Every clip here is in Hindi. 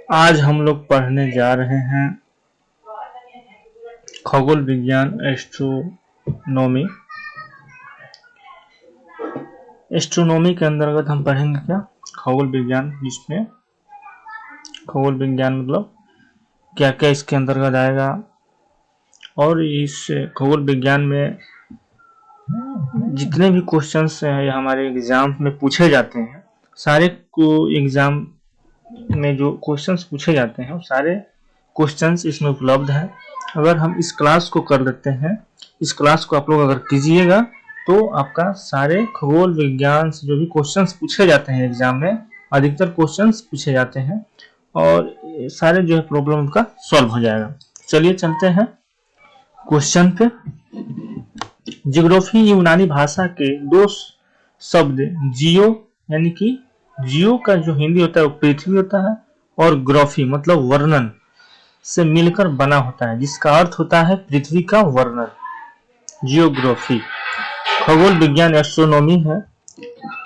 आज हम लोग पढ़ने जा रहे हैं खगोल विज्ञान एस्ट्रोनॉमी। एस्ट्रोनॉमी के अंतर्गत हम पढ़ेंगे क्या? खगोल विज्ञान, जिसमें खगोल विज्ञान मतलब क्या क्या इसके अंतर्गत आएगा, और इस खगोल विज्ञान में जितने भी क्वेश्चंस हमारे एग्जाम में पूछे जाते हैं, सारे को एग्जाम में जो क्वेश्चंस पूछे जाते हैं वो सारे क्वेश्चंस इसमें उपलब्ध है। अगर हम इस क्लास को कर लेते हैं, इस क्लास को आप लोग अगर कीजिएगा तो आपका सारे खगोल विज्ञान से जो भी क्वेश्चंस पूछे जाते हैं एग्जाम में, अधिकतर क्वेश्चंस पूछे जाते हैं और सारे जो है प्रॉब्लम का सॉल्व हो जाएगा। चलिए चलते हैं क्वेश्चन पे। जियोग्राफी यूनानी भाषा के दो शब्द जियो यानी कि जियो का जो हिंदी होता है वो पृथ्वी होता है, और ग्राफी मतलब वर्णन से मिलकर बना होता है, जिसका अर्थ होता है पृथ्वी का वर्णन। जियोग्राफी खगोल विज्ञान एस्ट्रोनॉमी है।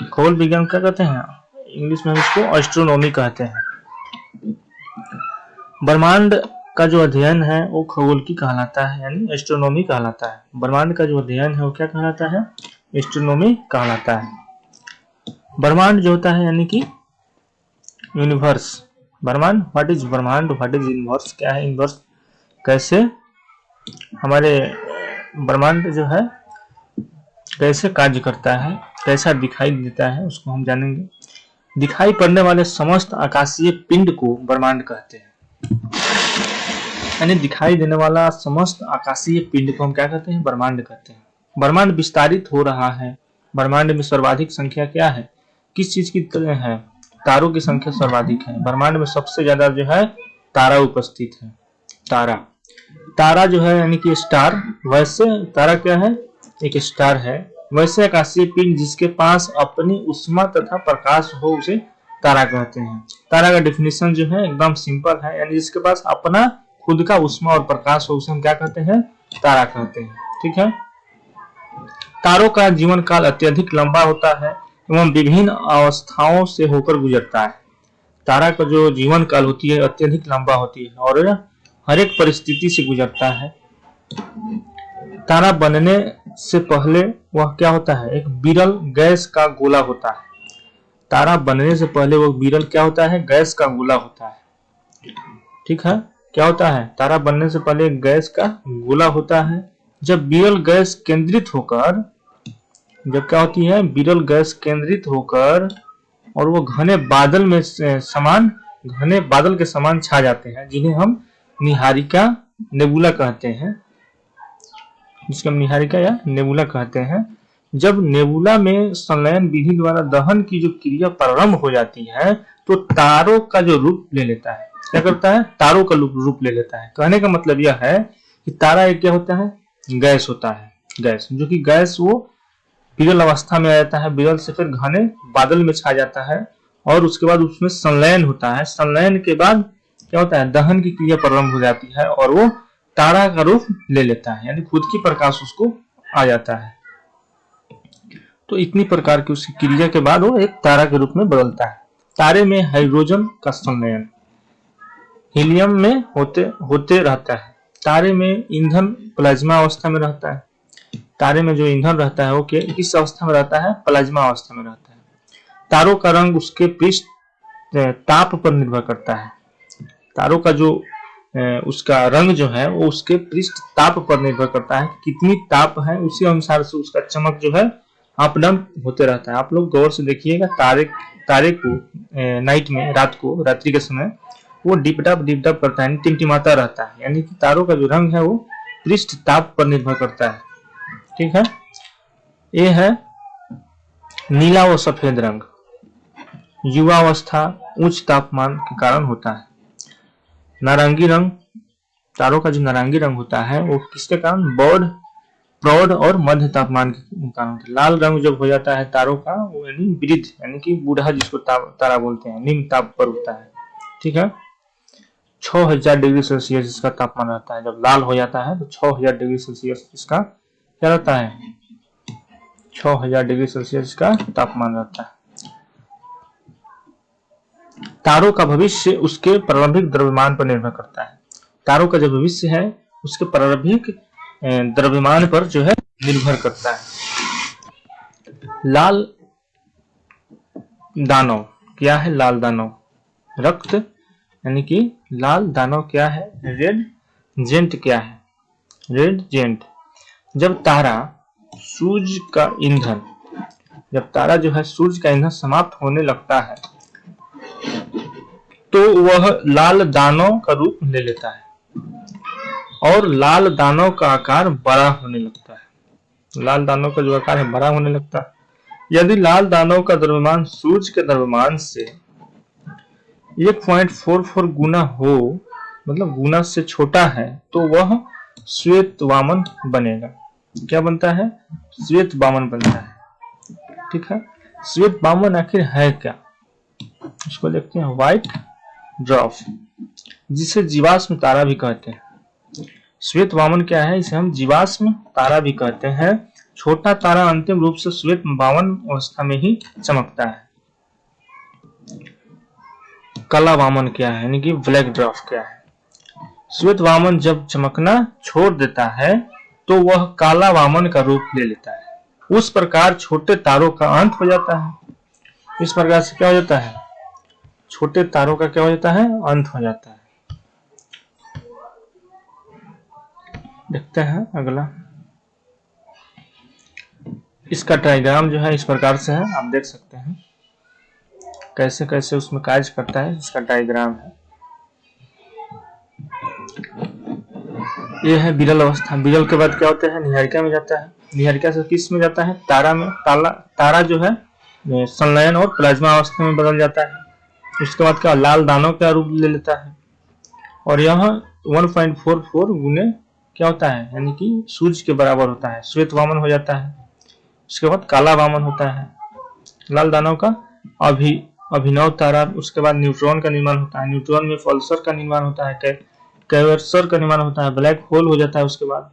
खगोल विज्ञान क्या कहते हैं? इंग्लिश में हम इसको एस्ट्रोनॉमी कहते हैं। ब्रह्मांड का जो अध्ययन है वो खगोल की कहलाता है, यानी एस्ट्रोनॉमी कहलाता है। ब्रह्मांड का जो अध्ययन है वो क्या कहलाता है? एस्ट्रोनॉमी कहलाता है। ब्रह्मांड जो होता है यानी कि यूनिवर्स। ब्रह्मांड, व्हाट इज ब्रह्मांड, व्हाट इज यूनिवर्स, क्या है यूनिवर्स, कैसे हमारे ब्रह्मांड जो है कैसे कार्य करता है, कैसा दिखाई देता है, उसको हम जानेंगे। दिखाई पड़ने वाले समस्त आकाशीय पिंड को ब्रह्मांड कहते हैं, यानी दिखाई देने वाला समस्त आकाशीय पिंड को हम क्या कहते हैं? ब्रह्मांड कहते हैं। ब्रह्मांड विस्तारित हो रहा है। ब्रह्मांड में सर्वाधिक संख्या क्या है? किस चीज की है? तारों की संख्या सर्वाधिक है। ब्रह्मांड में सबसे ज्यादा जो है तारा उपस्थित है। तारा जो है यानी कि स्टार, वैसे तारा क्या है? एक स्टार है। वैसे आकाशीय पिंड जिसके पास अपनी उष्मा तथा प्रकाश हो उसे तारा कहते हैं। तारा का डेफिनेशन जो है एकदम सिंपल है, यानी जिसके पास अपना खुद का उष्मा और प्रकाश हो उसे हम क्या कहते हैं? तारा कहते हैं। ठीक है। तारों का जीवन काल अत्यधिक लंबा होता है एवं विभिन्न अवस्थाओं से होकर गुजरता है। तारा का जो जीवन काल होती है अत्यधिक लंबा होती है और हर एक परिस्थिति से गुजरता है। तारा बनने से पहले वह क्या होता है? एक विरल गैस का गोला होता है। तारा बनने से पहले वह विरल क्या होता है? गैस का गोला होता है। ठीक है। क्या होता है? तारा बनने से पहले एक गैस का गोला होता है। जब विरल गैस केंद्रित होकर, जब क्या होती है? विरल गैस केंद्रित होकर और वो घने बादल में समान, घने बादल के समान छा जाते हैं, जिन्हें हम निहारिका नेबुला कहते हैं, जिसको हम निहारिका या नेबुला कहते हैं। जब नेबुला में संलयन विधि द्वारा दहन की जो क्रिया प्रारंभ हो जाती है तो तारों का जो रूप ले लेता है, क्या करता है? तारों का रूप ले लेता है। कहने का मतलब यह है कि तारा एक क्या होता है? गैस होता है। गैस, जो कि गैस वो विरल अवस्था में आ जाता है, विरल से फिर घने बादल में छा जाता है और उसके बाद उसमें संलयन होता है। संलयन के बाद क्या होता है? दहन की क्रिया प्रारंभ हो जाती है और वो तारा का रूप ले लेता है, यानी खुद की प्रकाश उसको आ जाता है। तो इतनी प्रकार की उसकी क्रिया के बाद वो एक तारा के रूप में बदलता है। तारे में हाइड्रोजन का संलयन हीलियम में होते रहता है। तारे में ईंधन प्लाज्मा अवस्था में रहता है। तारे में जो ईंधन रहता है वो किस अवस्था में रहता है? प्लाज्मा अवस्था में रहता है। तारों का रंग उसके पृष्ठ ताप पर निर्भर करता है। तारों का जो उसका रंग जो है वो उसके पृष्ठ ताप पर निर्भर करता है। कितनी ताप है उसी अनुसार से उसका चमक जो है अप डाउन होते रहता है। आप लोग गौर से देखिएगा, तारे को नाइट में, रात्रि के समय वो डिप डब करता है, टिमटिमाता रहता है, यानी कि तारों का जो रंग है वो पृष्ठ ताप पर निर्भर करता है। ठीक है। ये है नीला व सफेद रंग। युवावस्था उच्च तापमान के कारण होता है। नारंगी रंग, तारों का जो नारंगी रंग होता है वो किसके कारण? प्रौढ़ और मध्य तापमान के कारण। लाल रंग जब हो जाता है तारों का, वो यानी वृद्ध, यानी कि बूढ़ा, जिसको तारा बोलते हैं, निम्न ताप पर होता है। ठीक है। 6000 डिग्री सेल्सियस इसका तापमान रहता है। जब लाल हो जाता है तो 6000 डिग्री सेल्सियस इसका क्या रहता है? 6000 डिग्री सेल्सियस का तापमान रहता है। तारों का भविष्य उसके प्रारंभिक द्रव्यमान पर निर्भर करता है। तारों का जो भविष्य है उसके प्रारंभिक द्रव्यमान पर जो है निर्भर करता है। लाल दानव क्या है? लाल दानव रक्त यानी कि लाल दानव क्या है? रेड जेंट क्या है? Red giant. जब तारा सूर्य का ईंधन जब तारा जो है सूर्य का ईंधन समाप्त होने लगता है तो वह लाल दानव का रूप ले लेता है और लाल दानव का आकार बड़ा होने लगता है। लाल दानव का जो आकार है बड़ा होने लगता है। यदि लाल दानव का द्रव्यमान सूर्य के द्रव्यमान से 1.44 गुना हो, मतलब गुना से छोटा है, तो वह श्वेत वामन बनेगा। क्या बनता है? श्वेत वामन बनता है। ठीक है, श्वेत वामन आखिर है क्या? इसको देखते हैं। व्हाइट ड्वार्फ, जिसे जीवाश्म तारा भी कहते हैं। श्वेत वामन क्या है? इसे हम जीवाश्म तारा भी कहते हैं। छोटा तारा अंतिम रूप से श्वेत वामन अवस्था में ही चमकता है। काला वामन क्या है? यानी कि ब्लैक ड्वार्फ क्या है? श्वेत वामन जब चमकना छोड़ देता है तो वह काला वामन का रूप ले लेता है। उस प्रकार छोटे तारों का अंत हो जाता है। इस प्रकार से क्या हो जाता है? छोटे तारों का क्या हो जाता है? अंत हो जाता है। देखते हैं अगला। इसका डायग्राम जो है इस प्रकार से है, आप देख सकते हैं कैसे कैसे उसमें कार्य करता है। इसका डायग्राम है। यह है विरल अवस्था। विरल के बाद क्या होता है? निहारिका में जाता है। निहारिका से किस में जाता है? तारा में। तारा जो है संलयन और प्लाज्मा अवस्था में बदल जाता है। उसके बाद क्या? लाल दानव का रूप ले लेता है और यह 1.44 गुने क्या होता है? यानी कि सूर्य के बराबर होता है। श्वेत वामन हो जाता है। उसके बाद काला वामन होता है। लाल दानव का अभिनव तारा। उसके बाद न्यूट्रॉन का निर्माण होता है। न्यूट्रॉन में पल्सर का निर्माण होता है। कैवर्सर का निर्माण होता है। ब्लैक होल हो जाता है। उसके बाद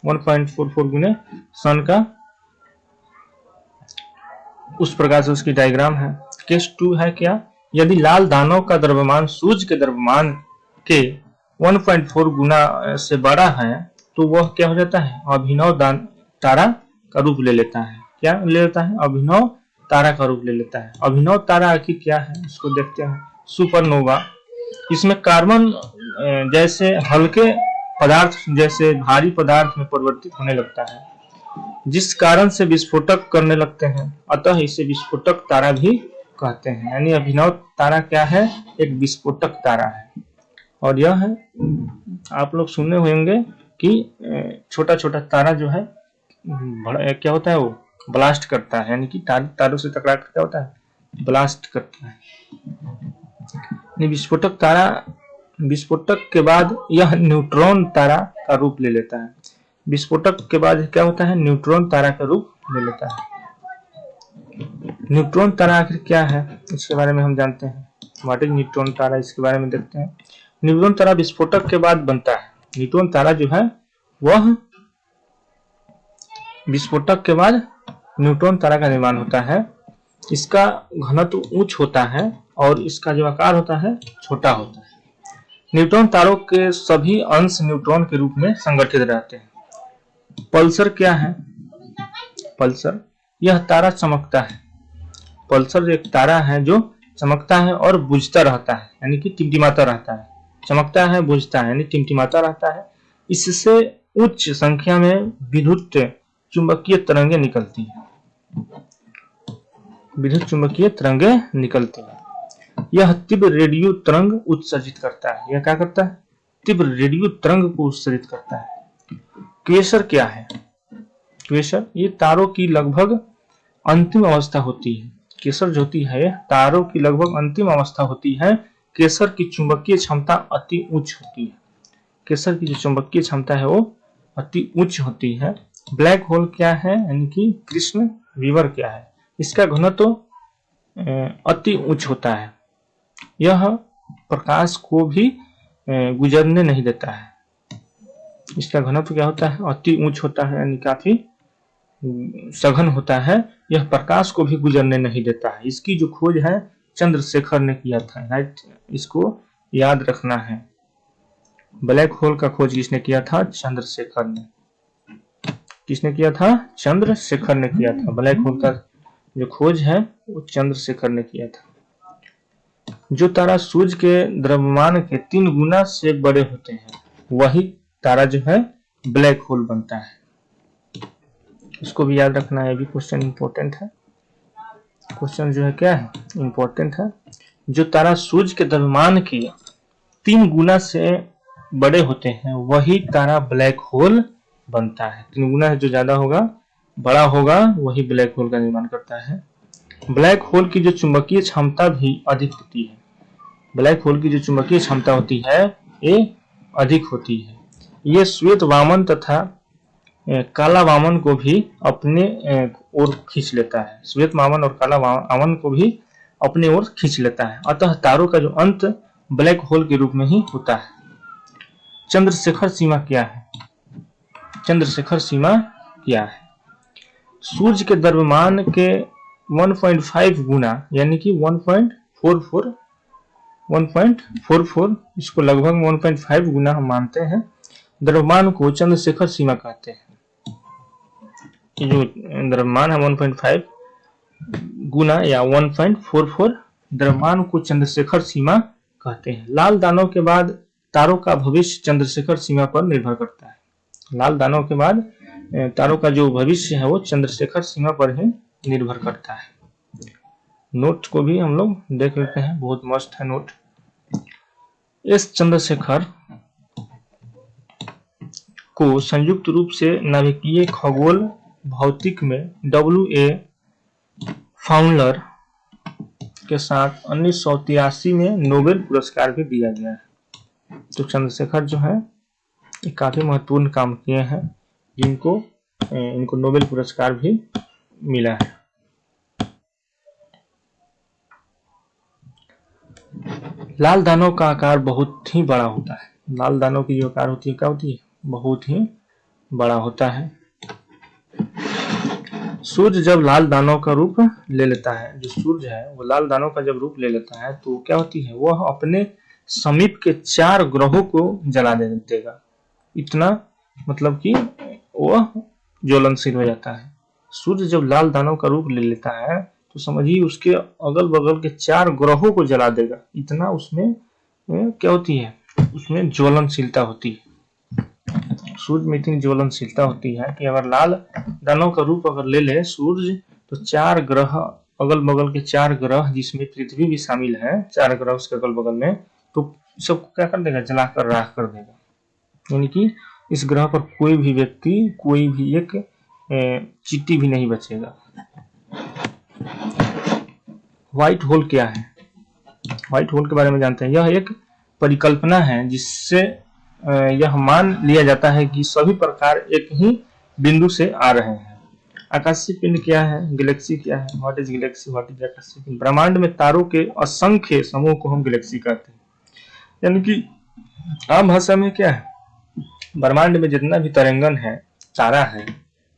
1.44 गुने सन का। उस प्रकार से उसकी डायग्राम है। केस 2 है क्या? यदि लाल दानव का द्रव्यमान सूर्य के द्रव्यमान के 1.4 गुना से बड़ा है तो वह क्या हो जाता है? अभिनव तारा का रूप ले लेता है। क्या ले लेता है? अभिनव तारा का रूप ले लेता है। अभिनव तारा आखिर क्या है? इसको देखते हैं। सुपरनोवा। इसमें कार्बन जैसे हल्के पदार्थ जैसे भारी पदार्थ में परिवर्तित होने लगता है, जिस कारण से विस्फोटक करने लगते हैं। अतः इसे विस्फोटक तारा भी कहते हैं। यानी अभिनव तारा क्या है? एक विस्फोटक तारा है। और यह है, आप लोग सुने होंगे कि छोटा छोटा तारा जो है बड़ा क्या होता है? वो ब्लास्ट करता है। यानी कि तारों से टकरा कर क्या होता है? ब्लास्ट करता है। विस्फोटक तारा, विस्फोटक के बाद यह न्यूट्रॉन तारा का रूप ले लेता है। विस्फोटक के बाद क्या होता है? न्यूट्रॉन तारा का रूप ले लेता है। न्यूट्रॉन तारा आखिर क्या है? इसके बारे में हम जानते हैं। व्हाट इज न्यूट्रॉन तारा? इसके बारे में देखते हैं। न्यूट्रॉन तारा विस्फोटक के बाद बनता है। न्यूट्रॉन तारा जो है वह विस्फोटक के बाद न्यूट्रॉन तारा का निर्माण होता है। इसका घनत्व उच्च होता है और इसका जो आकार होता है छोटा होता है। न्यूट्रॉन तारों के सभी अंश न्यूट्रॉन के रूप में संगठित रहते हैं। पल्सर क्या है? पल्सर, यह तारा चमकता है। पल्सर एक तारा है जो चमकता है और बुझता रहता है, यानी कि टिमटिमाता रहता है। चमकता है, बुझता है, यानी टिमटिमाता रहता है। इससे उच्च संख्या में विद्युत चुंबकीय तरंगे निकलती हैं। विद्युत चुंबकीय तरंगे निकलती हैं। यह तीव्र रेडियो तरंग उत्सर्जित करता है। यह क्या करता है? तीव्र रेडियो तरंग को उत्सर्जित करता है। क्वेसर क्या है? क्वेसर ये तारों की लगभग अंतिम अवस्था होती है। केसर जो होती है तारों की लगभग अंतिम अवस्था होती है। केसर की चुंबकीय क्षमता अति उच्च होती है। केसर की जो चुंबकीय क्षमता है वो अति उच्च होती है। ब्लैक होल क्या है? यानी कि कृष्ण विवर क्या है? इसका घनत्व अति उच्च होता है। यह प्रकाश को भी गुजरने नहीं देता है। इसका घनत्व क्या होता है? अति उच्च होता है, यानी काफी सघन होता है। यह प्रकाश को भी गुजरने नहीं देता है। इसकी जो खोज है चंद्रशेखर ने किया था, राइट, इसको याद रखना है। ब्लैक होल का खोज किसने किया था? चंद्रशेखर ने। किसने किया था? चंद्रशेखर ने किया था। ब्लैक होल का जो खोज है वो चंद्रशेखर ने किया था। जो तारा सूर्य के द्रव्यमान के 3 गुना से बड़े होते हैं वही तारा जो है ब्लैक होल बनता है। इसको भी याद रखना है, भी क्वेश्चन इंपॉर्टेंट है। क्वेश्चन जो है क्या है? इंपॉर्टेंट है। जो तारा सूर्य के द्रव्यमान के 3 गुना से बड़े होते हैं वही तारा ब्लैक होल बनता है। 3 गुना से जो ज्यादा होगा, बड़ा होगा, वही ब्लैक होल का निर्माण करता है। ब्लैक होल की जो चुंबकीय क्षमता भी अधिक होती है। ब्लैक होल की जो चुंबकीय क्षमता होती है ये अधिक होती है। ये श्वेत वामन तथा काला वामन को भी अपने ओर खींच लेता है। श्वेत वामन और काला वामन को भी अपने ओर खींच लेता है। अतः तारों का जो अंत ब्लैक होल के रूप में ही होता है। चंद्रशेखर सीमा क्या है? चंद्रशेखर सीमा क्या है? सूर्य के द्रव्यमान के 1.5 गुना यानी कि 1.44, इसको लगभग 1.5 गुना हम मानते हैं, द्रव्यमान को चंद्रशेखर सीमा कहते हैं। जो द्रव्यमान है 1.5 गुना या 1.44 द्रव्यमान को चंद्रशेखर सीमा कहते हैं। लाल दानव के बाद तारों का भविष्य चंद्रशेखर सीमा पर निर्भर करता है। लाल दानव के बाद तारों का जो भविष्य है वो चंद्रशेखर सीमा पर ही निर्भर करता है। नोट को भी हम लोग देख लेते हैं, बहुत मस्त है नोट। इस चंद्रशेखर को संयुक्त रूप से नाभिकीय खगोल भौतिक में W.A. फाउलर के साथ 1983 में नोबेल पुरस्कार भी दिया गया है। तो चंद्रशेखर जो है ये काफी महत्वपूर्ण काम किए हैं, जिनको इनको नोबेल पुरस्कार भी मिला है। लाल दानव का आकार बहुत ही बड़ा होता है। लाल दानव की जो आकार होती है क्या होती है? बहुत ही बड़ा होता है। सूर्य जब लाल दानव का रूप ले लेता है, जो सूर्य है वो लाल दानव का जब रूप ले लेता है तो क्या होती है? वह अपने समीप के 4 ग्रहों को जला देगा। इतना मतलब कि वह ज्वलनशील हो जाता है। सूर्य जब लाल दानव का रूप ले लेता है तो समझिए उसके अगल बगल के 4 ग्रहों को जला देगा। इतना उसमें क्या होती है? उसमें ज्वलनशीलता होती है। सूर्य में इतनी ज्वलनशीलता होती है कि अगर लाल दानव का रूप अगर ले ले सूर्य तो 4 ग्रह, अगल बगल के 4 ग्रह जिसमें पृथ्वी भी शामिल है, 4 ग्रह उसके अगल बगल में, तो सबको क्या कर देगा? जलाकर राख कर देगा। यानी कि इस ग्रह पर कोई भी व्यक्ति, कोई भी एक चींटी भी नहीं बचेगा। व्हाइट होल क्या है? व्हाइट होल के बारे में जानते हैं। यह एक परिकल्पना है जिससे यह मान लिया जाता है कि सभी प्रकार एक ही बिंदु से आ रहे हैं। आकाशीय पिंड क्या है? गैलेक्सी क्या है? What is Galaxy? What is आकाशीय पिंड? ब्रह्मांड में तारों के असंख्य समूह को हम गैलेक्सी कहते हैं। यानी कि आम भाषा में क्या है? ब्रह्मांड में जितना भी तरंगन है, तारा है,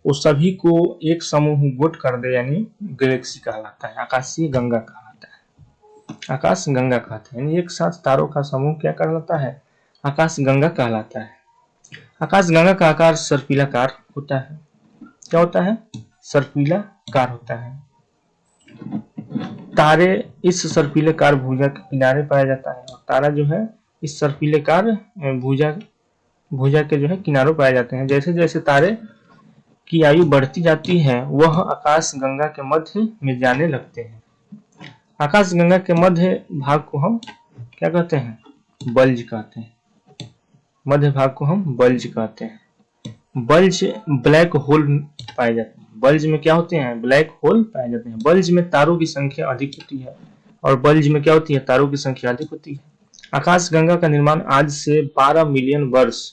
वो सभी को एक समूह गुट कर दे यानी गैलेक्सी कहलाता है। आकाशीय गंगा कहलाता है। आकाश गंगा कहते हैं। यानी एक साथ तारों का समूह क्या कहलाता है? आकाश गंगा कहलाता है। आकाश गंगा का आकार सर्पिलाकार होता है। क्या होता है? सर्पिलाकार होता है। तारे इस सर्पिलाकार भुजा के किनारे पाया जाता है और तारा जो है इस सर्पिलाकार भुजा के जो है किनारों पाए जाते हैं। जैसे जैसे तारे की आयु बढ़ती जाती है वह आकाश गंगा के मध्य में जाने लगते हैं। आकाश गंगा के मध्य भाग को हम क्या कहते हैं? बल्ज कहते हैं। मध्य भाग को हम बल्ज कहते हैं। बल्ज ब्लैक होल पाए जाते हैं। बल्ज में क्या होते हैं? ब्लैक होल पाए जाते हैं। बल्ज में तारों की संख्या अधिक होती है और बल्ज में क्या होती है? तारों की संख्या अधिक होती है। आकाश गंगा का निर्माण आज से 12 मिलियन वर्ष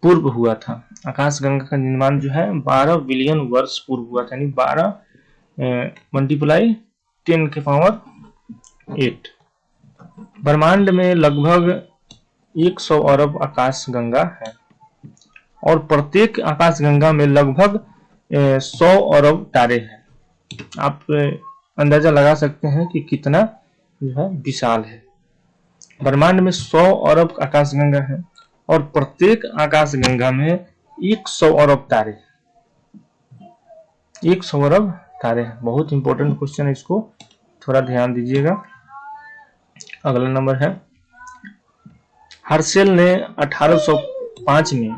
पूर्व हुआ था। आकाश गंगा का निर्माण जो है 12 बिलियन वर्ष पूर्व हुआ था। यानी 12 मल्टीप्लाई 10 के पावर 8। ब्रह्मांड में लगभग 100 अरब आकाश गंगा है और प्रत्येक आकाश गंगा में लगभग 100 अरब तारे हैं। आप अंदाजा लगा सकते हैं कि कितना जो है विशाल है। ब्रह्मांड में 100 अरब आकाशगंगा है और प्रत्येक आकाशगंगा में 100 अरब तारे, 100 अरब तारे हैं। बहुत इंपॉर्टेंट क्वेश्चन है, इसको थोड़ा ध्यान दीजिएगा। अगला नंबर है, हर्शेल ने 1805 में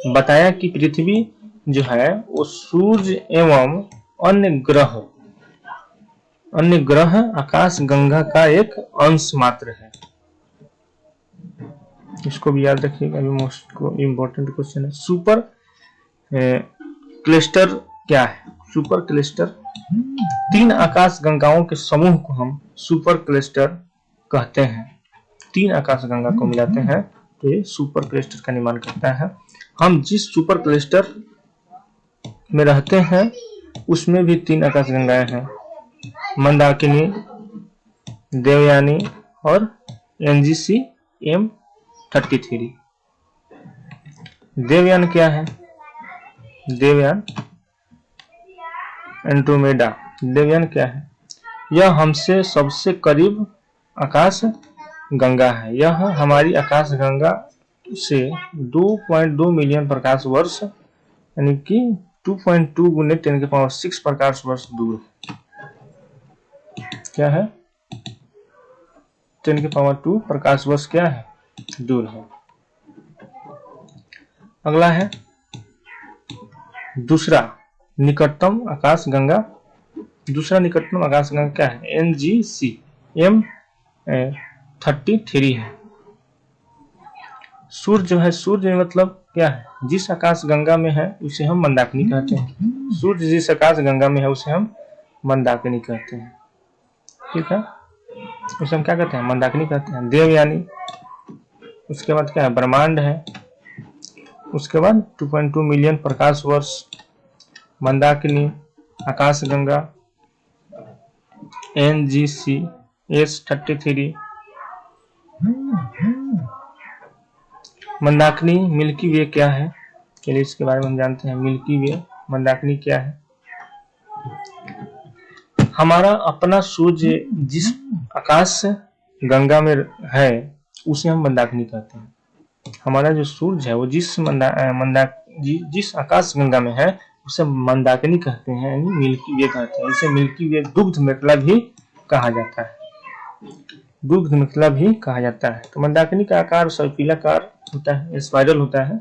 बताया कि पृथ्वी जो है वो सूर्य एवं अन्य ग्रह आकाश गंगा का एक अंश मात्र है। इसको भी याद रखिएगा, अभी मोस्ट इम्पोर्टेंट क्वेश्चन है। सुपर क्लस्टर क्या है? सुपर क्लस्टर 3 आकाश गंगाओं के समूह को हम सुपर क्लस्टर कहते हैं। 3 आकाश गंगा को मिलाते हैं तो ये सुपर क्लस्टर का निर्माण करता है। हम जिस सुपर क्लस्टर में रहते हैं उसमें भी 3 आकाश गंगाएं हैं, मंदाकिनी, देवयानी और NGC M33। देवयान क्या है? देवयान एंड्रोमेडा। देवयान क्या है? यह हमसे सबसे करीब आकाश गंगा है। यह हमारी आकाश गंगा से 2.2 मिलियन प्रकाश वर्ष यानी कि 2.2 गुने 10⁶ प्रकाश वर्ष दूर है। क्या है? 10⁻² प्रकाश वर्ष क्या है? दूर है। अगला है दूसरा निकटतम आकाश गंगा। दूसरा निकटतम आकाश गंगा क्या है? NGC M33 है। सूर्य जो है, सूर्य मतलब क्या है? जिस आकाश गंगा में है उसे हम मंदाकिनी कहते हैं। सूर्य जिस आकाश गंगा में है उसे हम मंदाकिनी कहते हैं। ठीक है, उसे हम क्या कहते हैं? मंदाकिनी कहते हैं। देवयानी, उसके बाद क्या है? ब्रह्मांड है। उसके बाद 2.2 मिलियन प्रकाश वर्ष, मंदाकिनी, आकाश गंगा, NGC S33। मंदाकिनी मिल्की वे क्या है? चलिए इसके बारे में हम जानते हैं। मिल्की वे, मंदाकिनी क्या है? हमारा अपना सूर्य जिस आकाश गंगा में है उसे हम मंदाकिनी कहते हैं। हमारा जो सूर्य है वो जिस आकाश गंगा में है उसे मंदाकिनी कहते हैं, यानी मिल्की वे कहते हैं। इसे मिल्की वे दुग्ध मेखला भी कहा जाता है। दुग्ध मेखला भी कहा जाता है। तो मंदाकिनी का आकार सर्पिलाकार होता है, स्पाइरल होता है।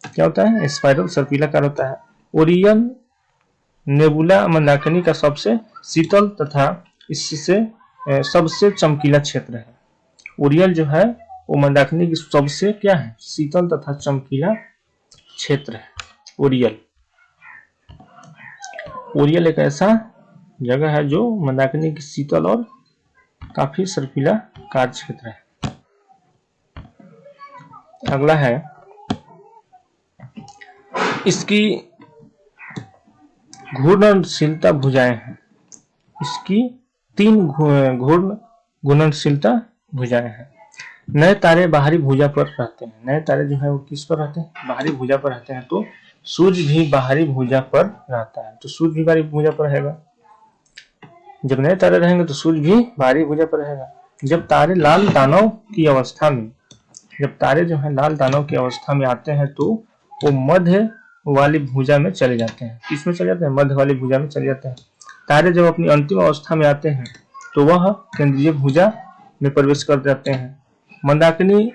क्या होता है? स्पाइरल सर्पिलाकार होता है। ओरियन नेबुला मंदाकिनी का सबसे शीतल तथा इससे सबसे चमकीला क्षेत्र है। ओरियल जो है वो मंदाकिनी की सबसे क्या है? शीतल तथा चमकीला क्षेत्र है। ओरियल एक ऐसा जगह है जो मंदाकिनी की शीतल और काफी सर्पिला कार्य क्षेत्र है। अगला है, इसकी घूर्णनशीलता भुजाएं हैं। इसकी 3 घूर्ण घूर्णनशीलता भुजाएं हैं। नए तारे बाहरी भुजा पर रहते हैं। नए तारे जो है वो किस पर रहते हैं? बाहरी भुजा पर रहते हैं। तो सूर्य भी बाहरी भुजा पर रहता है, तो सूर्य भी बाहरी भुजा पर रहेगा। जब नए तारे रहेंगे तो सूर्य भी बाहरी भुजा पर रहेगा। जब तारे लाल दानव की अवस्था में आते हैं तो वो मध्य वाली भुजा में चले जाते हैं। किसमें चले जाते हैं? मध्य वाली भुजा में चले जाते हैं। तारे जब अपनी अंतिम अवस्था में आते हैं तो वह केंद्रीय भुजा में प्रवेश कर जाते हैं। मंदाकिनी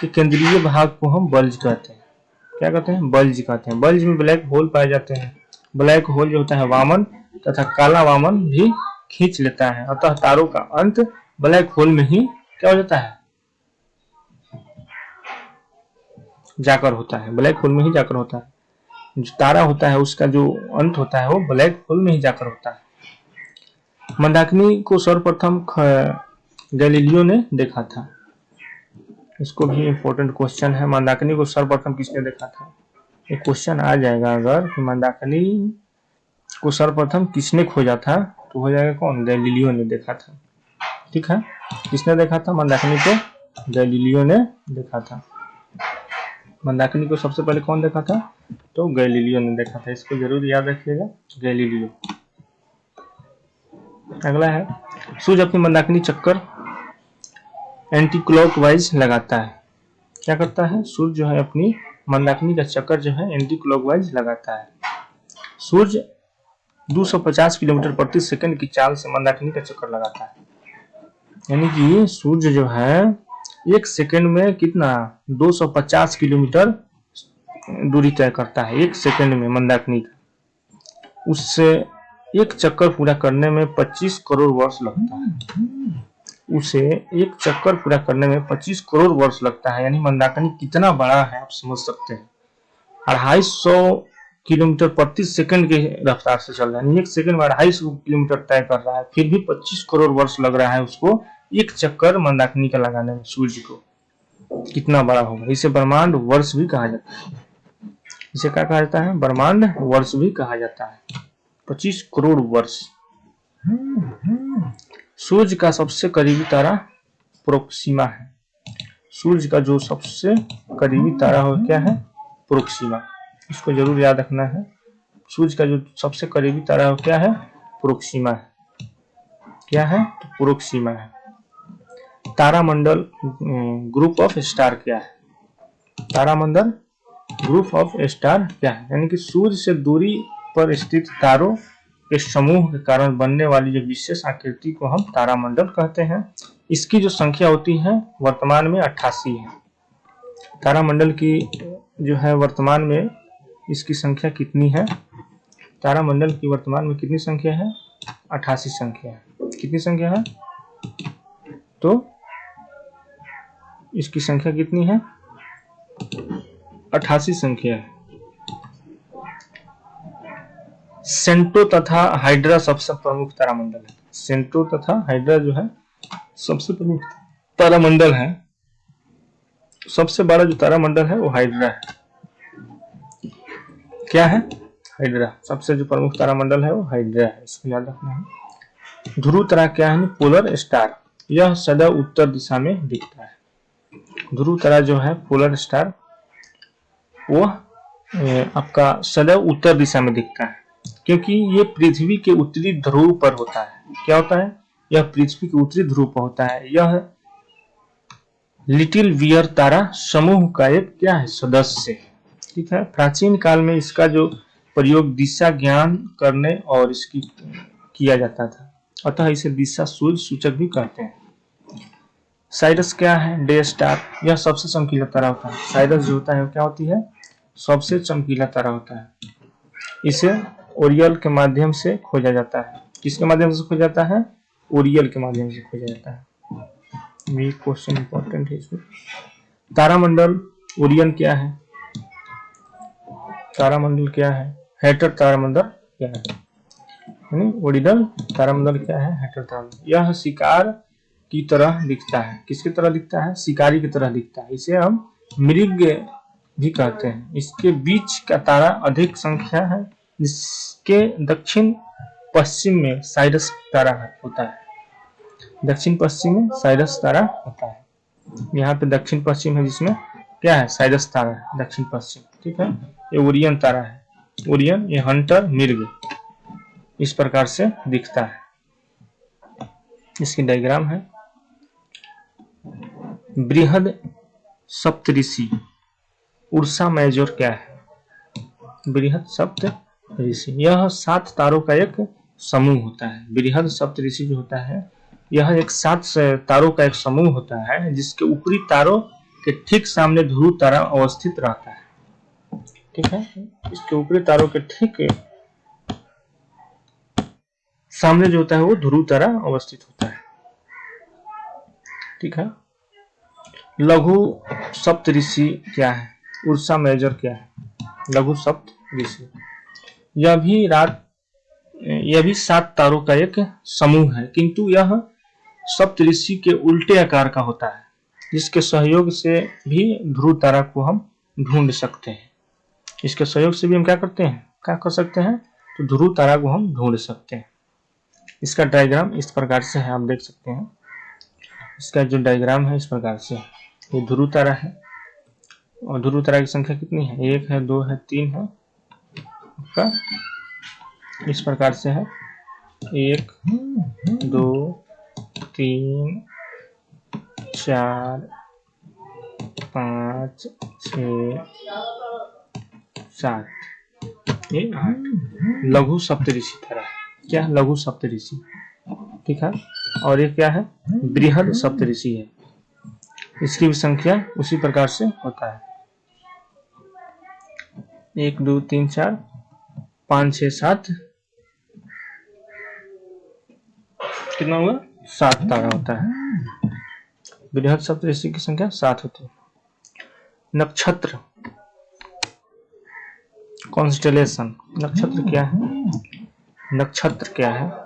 के केंद्रीय भाग को हम बल्ज कहते हैं। क्या कहते हैं? बल्ज कहते हैं। बल्ज में ब्लैक होल पाए जाते हैं। ब्लैक होल जो होता है वामन तथा काला वामन भी खींच लेता है। अतः तारों का अंत ब्लैक होल में ही क्या हो जाता है? जाकर होता है। ब्लैक होल में ही जाकर होता है। जो तारा होता है उसका जो अंत होता है वो ब्लैक होल में ही जाकर होता है। मंदाकिनी को सर्वप्रथम गैलीलियो ने देखा था। इसको भी इम्पोर्टेंट क्वेश्चन है। मंदाकिनी को सर्वप्रथम किसने देखा था? ये क्वेश्चन आ जाएगा अगर कि मंदाकिनी को सर्वप्रथम किसने खोजा था, तो हो जाएगा कौन? गैलीलियो ने देखा था। ठीक है, किसने देखा था? मंदाकिनी को गैलीलियो ने देखा था। मंदाकिनी को सबसे पहले कौन देखा था? तो गैलीलियो ने देखा था। इसको जरूर याद रखिएगा, गैलीलियो। अगला है सूर्य अपनी मंदाकिनी चक्कर एंटी क्लॉकवाइज लगाता है। क्या करता है? सूर्य जो है अपनी मंदाकिनी का चक्कर जो है एंटी क्लॉकवाइज लगाता है। सूर्य 250 किलोमीटर प्रति सेकंड की चाल से मंदाकिनी का चक्कर लगाता है। यानी कि सूर्य जो है एक सेकंड में कितना 250 किलोमीटर दूरी तय करता है एक सेकंड में मंदाकिनी का। उससे एक चक्कर पूरा करने में 25 करोड़ वर्ष लगता है। उसे एक चक्कर पूरा करने में 25 करोड़ वर्ष लगता है। यानी मंदाकिनी कितना बड़ा है आप समझ सकते हैं। 250 किलोमीटर प्रति सेकंड के रफ्तार से चल रहा है। एक सेकंड में 250 किलोमीटर तय कर रहा है, फिर भी 25 करोड़ वर्ष लग रहा है उसको एक चक्कर मंदाकिनी का लगाने में सूर्य को। कितना बड़ा होगा। इसे ब्रह्मांड वर्ष भी कहा जाता है। इसे क्या कहा जाता है? ब्रह्मांड वर्ष भी कहा जाता है। 25 करोड़ वर्ष। सूर्य का सबसे करीबी तारा प्रोक्सिमा है। सूर्य का जो सबसे करीबी तारा हो क्या है? प्रोक्सिमा। इसको जरूर याद रखना है। सूर्य का जो सबसे करीबी तारा हो क्या है? प्रोक्सिमा है। क्या है? तो प्रोक्सिमा है। तारामंडल ग्रुप ऑफ स्टार क्या है? तारामंडल ग्रुप ऑफ स्टार क्या है? यानी कि सूर्य से दूरी पर स्थित तारों के समूह के कारण बनने वाली जो विशेष आकृति को हम तारामंडल कहते हैं। इसकी जो संख्या होती है वर्तमान में 88 है। तारामंडल की जो है वर्तमान में इसकी संख्या कितनी है? तारामंडल की वर्तमान में कितनी संख्या है? 88 संख्या है। कितनी संख्या है? तो इसकी संख्या कितनी है? 88 संख्या है। सेंटो तथा हाइड्रा सबसे प्रमुख तारामंडल है। सेंटो तथा हाइड्रा जो है सबसे प्रमुख तारामंडल है। सबसे बड़ा जो तारामंडल है वो हाइड्रा है। क्या है? हाइड्रा। सबसे जो प्रमुख तारामंडल है वो हाइड्रा है। इसको याद रखना है। ध्रुव तारा क्या है? Polar star. यह सदैव उत्तर दिशा में दिखता है। ध्रुव तारा जो है पोलर स्टार वो आपका सदैव उत्तर दिशा में दिखता है, क्योंकि ये पृथ्वी के उत्तरी ध्रुव पर होता है। क्या होता है? यह पृथ्वी के उत्तरी ध्रुव पर होता है। यह लिटिल बियर तारा समूह का एक क्या है? सदस्य है। ठीक है। प्राचीन काल में इसका जो प्रयोग दिशा ज्ञान करने और इसकी किया जाता था, अतः इसे दिशा सूर्य सूचक भी कहते हैं। साइरस क्या है? Day star. यह सबसे चमकीला तारा होता है। साइरस जो होता है क्या होती है? सबसे चमकीला तारा होता है। इसे ओरियल के माध्यम से खोजा जाता है। किसके माध्यम से खोजा जाता है? ओरियल के माध्यम से खोजा जाता है। ये क्वेश्चन इंपॉर्टेंट है इसमें। तारामंडल ओरियन क्या है? तारामंडल क्या है? हैटर तारामंडल क्या है? ओरिजिनल तारामंडल क्या है? हैटर तारामंडल। यह शिकार की तरह दिखता है। किसकी तरह दिखता है? शिकारी की तरह दिखता है। इसे हम मृग भी कहते हैं। इसके बीच का तारा अधिक संख्या है, जिसके दक्षिण पश्चिम में साइरस तारा होता है। दक्षिण पश्चिम में साइरस तारा होता है। यहाँ पे दक्षिण पश्चिम है जिसमें क्या है? साइरस तारा है। दक्षिण पश्चिम। ठीक है। ये ओरियन तारा है। ओरियन ये हंटर मृग इस प्रकार से दिखता है। इसकी डायग्राम है। बृहद सप्तऋषि उर्सा मेजर क्या है? बृहद सप्तऋषि यह 7 तारों का एक समूह होता है। बृहद सप्तऋषि जो होता है यह एक 7 तारों का एक समूह होता है, जिसके ऊपरी तारों के ठीक सामने ध्रुव तारा अवस्थित रहता है। ठीक है। इसके ऊपरी तारों के ठीक सामने जो होता है वो ध्रुव तारा अवस्थित होता है। ठीक है। लघु सप्तऋषि क्या है? उर्सा मेजर क्या है? लघु सप्तऋषि यह भी 7 तारों का एक समूह है, किंतु यह सप्तऋषि के उल्टे आकार का होता है, जिसके सहयोग से भी ध्रुव तारा को हम ढूंढ सकते हैं। इसके सहयोग से भी हम क्या कर सकते हैं? तो ध्रुव तारा को हम ढूंढ सकते हैं। इसका डायग्राम इस प्रकार से है, आप देख सकते हैं। इसका जो डायग्राम है इस प्रकार से है। ये ध्रुव तारा है और ध्रुव तारा की संख्या कितनी है? 1 है, 2 है, 3 है। इस प्रकार से है। 1 2 3 4 5 6 7 ये 8 लघु सप्तऋषि तरह। क्या है? लघु सप्तऋषि। ठीक है। और ये क्या है? बृहद सप्तऋषि है। इसकी भी संख्या उसी प्रकार से होता है। 1 2 3 4 5 6 7 कितना हुआ? 7 तारा होता है। बृहद सप्तऋषि की संख्या 7 होती है। नक्षत्र, कॉन्स्टेलेशन। नक्षत्र क्या है? नक्षत्र क्या है?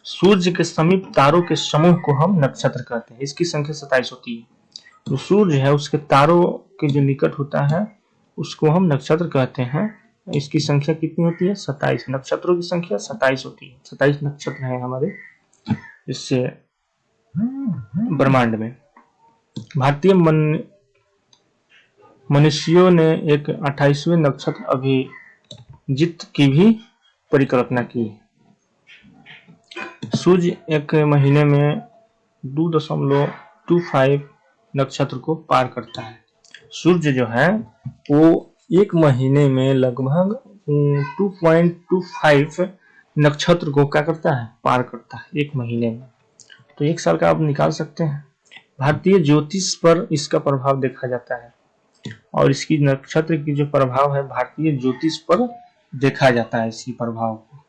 सूर्य के समीप तारों के समूह को हम नक्षत्र कहते हैं। इसकी संख्या 27 होती है। जो सूर्य है उसके तारों के जो निकट होता है उसको हम नक्षत्र कहते हैं। इसकी संख्या कितनी होती है? 27। नक्षत्रों की संख्या 27 होती है। 27 नक्षत्र हैं हमारे इससे ब्रह्मांड में। भारतीय मनुष्यों ने एक 28वें नक्षत्र अभिजित की भी परिकल्पना की। सूर्य एक महीने में 2.25 नक्षत्र को पार करता है। सूर्य जो है वो एक महीने में लगभग 2.25 नक्षत्र को क्या करता है? पार करता है एक महीने में। तो एक साल का आप निकाल सकते हैं। भारतीय ज्योतिष पर इसका प्रभाव देखा जाता है और इसकी नक्षत्र की जो प्रभाव है भारतीय ज्योतिष पर देखा जाता है इसी प्रभाव को।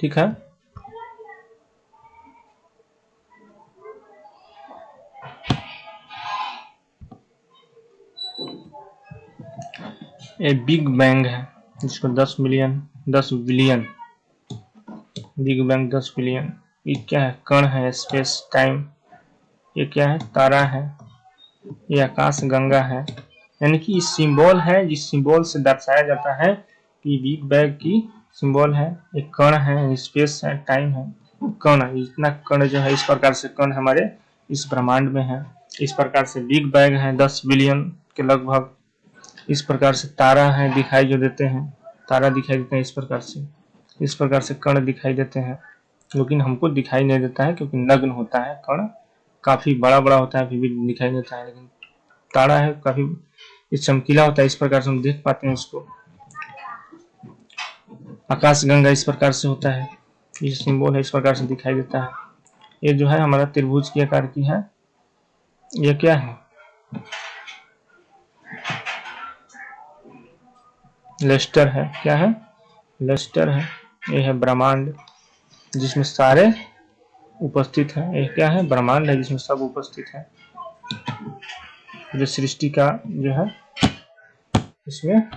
ठीक है। ये बिग बैंग है जिसको 10 बिलियन बिग बैंग 10 बिलियन। ये क्या है? कण है, स्पेस टाइम। ये क्या है? तारा है। ये आकाश गंगा है। यानी कि सिंबल है जिस सिंबल से दर्शाया जाता है कि बिग बैंग की सिंबल है। एक कण है, स्पेस है, टाइम है। कण, इतना कण जो है, इस प्रकार से कण हमारे इस ब्रह्मांड में है। इस प्रकार से बिग बैंग है 10 बिलियन के लगभग। इस प्रकार से तारा है दिखाई जो देते हैं, तारा दिखाई देते हैं इस प्रकार से। इस प्रकार से कण दिखाई देते हैं, लेकिन हमको दिखाई नहीं देता है क्योंकि नग्न होता है। कण काफी बड़ा बड़ा होता है फिर भी दिखाई देता है, लेकिन तारा है काफी चमकीला होता है। इस प्रकार से हम देख पाते हैं उसको। आकाश गंगा इस प्रकार से होता है, ये सिंबल है, इस प्रकार से दिखाई देता है। ये जो है हमारा त्रिभुज के आकार की है। ये क्या है? लेस्टर है। क्या है? लेस्टर है। ये है ब्रह्मांड जिसमें सारे उपस्थित हैं। ये क्या है? ब्रह्मांड है जिसमें सब उपस्थित है। जो सृष्टि का जो है इसमें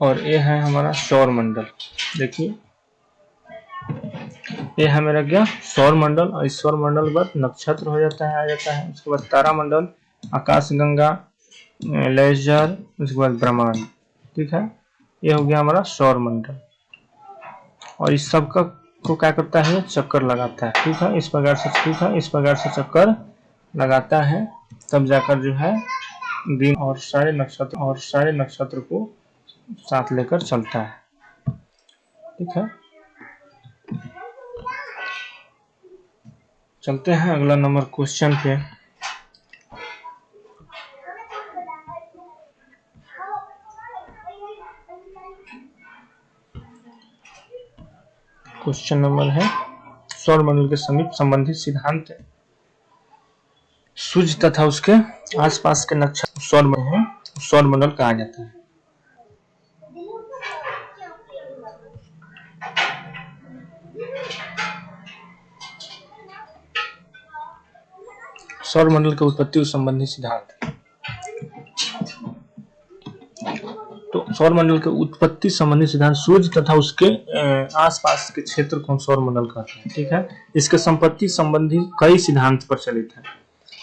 और ये है हमारा सौर मंडल। देखिए ये है मेरा क्या? सौर मंडल। और इस सौर मंडल के बाद नक्षत्र हो जाता है, आ जाता है। उसके बाद तारा मंडल, आकाश गंगा, लेजर, उसके बाद ब्रह्मांड। ठीक है। ये हो गया हमारा सौर मंडल। और इस सब का को क्या करता है? चक्कर लगाता है। ठीक है। इस प्रकार से, ठीक है, इस प्रकार से चक्कर लगाता है, तब जाकर जो है दिन और सारे नक्षत्र को साथ लेकर चलता है। ठीक है। चलते हैं अगला नंबर क्वेश्चन पे। क्वेश्चन नंबर है सौर मंडल के समीप संबंधित सिद्धांत। सूर्य तथा उसके आसपास के नक्षत्र सौर मंडल कहा जाता है। सौर मंडल के उत्पत्ति संबंधी सिद्धांत। तो सौर मंडल के उत्पत्ति संबंधी सिद्धांत, सूर्य तथा उसके आसपास के क्षेत्र को सौर मंडल कहते हैं। ठीक है। इसके संपत्ति संबंधी कई सिद्धांत प्रचलित है।